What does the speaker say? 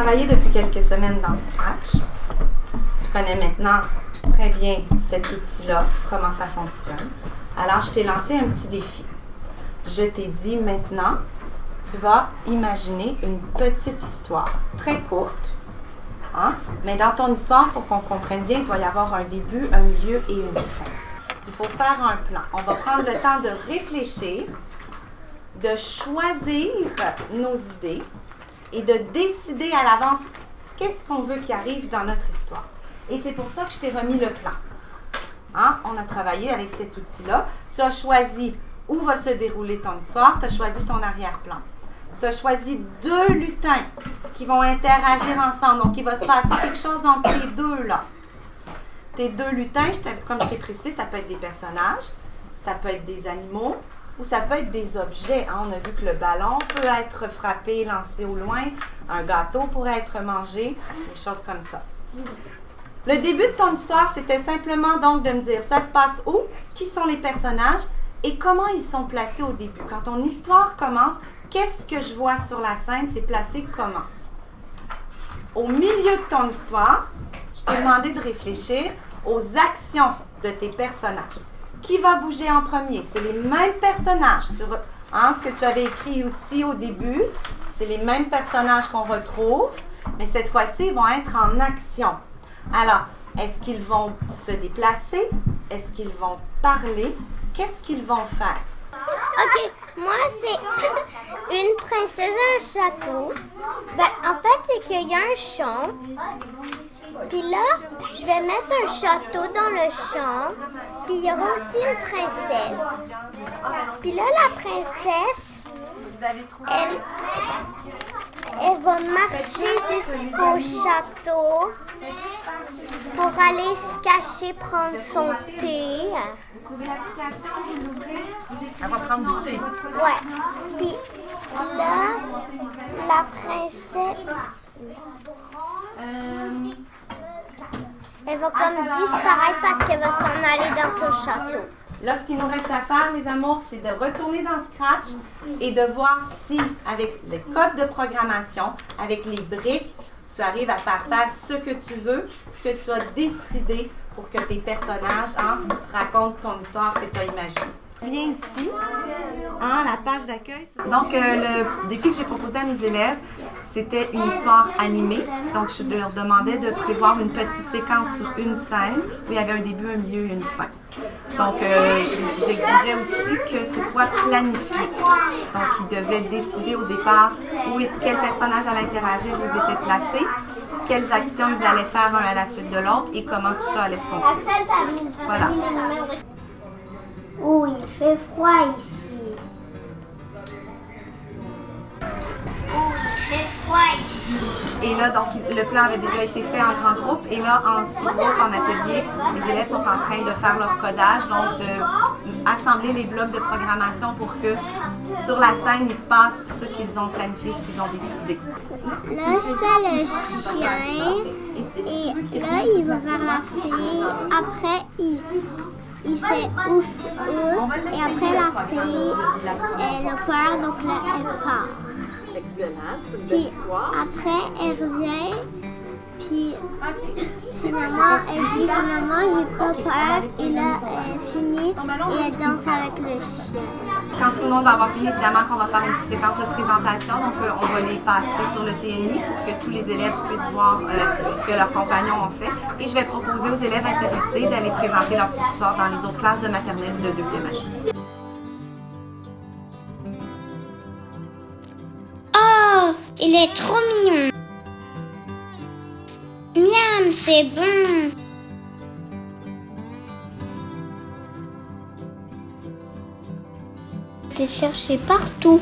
travaillé depuis quelques semaines dans Scratch. Tu connais maintenant très bien cet outil-là, comment ça fonctionne. Alors, je t'ai lancé un petit défi. Je t'ai dit maintenant, tu vas imaginer une petite histoire, très courte. Hein? Mais dans ton histoire, pour qu'on comprenne bien, il doit y avoir un début, un milieu et une fin. Il faut faire un plan. On va prendre le temps de réfléchir, de choisir nos idées et de décider à l'avance qu'est-ce qu'on veut qui arrive dans notre histoire. Et c'est pour ça que je t'ai remis le plan. Hein? On a travaillé avec cet outil-là. Tu as choisi où va se dérouler ton histoire. Tu as choisi ton arrière-plan. Tu as choisi 2 lutins qui vont interagir ensemble. Donc, il va se passer quelque chose entre les deux, là. Tes 2 lutins, comme je t'ai précisé, ça peut être des personnages, ça peut être des animaux ou ça peut être des objets. Hein? On a vu que le ballon peut être frappé, lancé au loin. Un gâteau pourrait être mangé, des choses comme ça. Le début de ton histoire, c'était simplement donc de me dire ça se passe où, qui sont les personnages et comment ils sont placés au début. Quand ton histoire commence, qu'est-ce que je vois sur la scène, c'est placé comment? Au milieu de ton histoire, je t'ai demandé de réfléchir aux actions de tes personnages. Qui va bouger en premier? C'est les mêmes personnages. Ce que tu avais écrit aussi au début, c'est les mêmes personnages qu'on retrouve, mais cette fois-ci, ils vont être en action. Alors, est-ce qu'ils vont se déplacer? Est-ce qu'ils vont parler? Qu'est-ce qu'ils vont faire? Ok, moi c'est une princesse à un château. En fait, c'est qu'il y a un champ. Puis là, je vais mettre un château dans le champ. Puis il y aura aussi une princesse. Puis là, la princesse, elle va marcher jusqu'au château pour aller se cacher, prendre son thé. Elle va prendre du thé. Ouais. Puis là, la princesse, elle va comme disparaître parce qu'elle va s'en aller dans son château. Là, ce qu'il nous reste à faire, les amours, c'est de retourner dans Scratch et de voir si, avec les codes de programmation, avec les briques, tu arrives à faire ce que tu veux, ce que tu as décidé pour que tes personnages racontent ton histoire que tu as imaginée. Viens ici, la page d'accueil. Donc, le défi que j'ai proposé à mes élèves, c'était une histoire animée. Donc, je leur demandais de prévoir une petite séquence sur une scène où il y avait un début, un milieu et une fin. Donc, j'exigeais aussi que ce soit planifié. Donc, ils devaient décider au départ quel personnage allait interagir, où ils étaient placés, quelles actions ils allaient faire un à la suite de l'autre et comment tout ça allait se conclure. Voilà. Oh, il fait froid ici. Et là, donc, le plan avait déjà été fait en grand groupe. Et là, en sous-groupe, en atelier, les élèves sont en train de faire leur codage, donc d'assembler les blocs de programmation pour que sur la scène, il se passe ce qu'ils ont planifié, ce qu'ils ont décidé. Là, je fais le chien. Et là, il va vers la fille. Après, il fait ouf, ouf. Et après, la fille, elle a peur, donc là, elle part. Puis après, elle revient, puis finalement, elle dit j'ai pas peur, et là, elle finit et elle danse avec le chien. Quand tout le monde va avoir fini, évidemment qu'on va faire une petite séquence de présentation, donc on va les passer sur le TNI pour que tous les élèves puissent voir ce que leurs compagnons ont fait. Et je vais proposer aux élèves intéressés d'aller présenter leur petite histoire dans les autres classes de maternelle ou de 2e année. Il est trop mignon. Miam, c'est bon. Je vais chercher partout.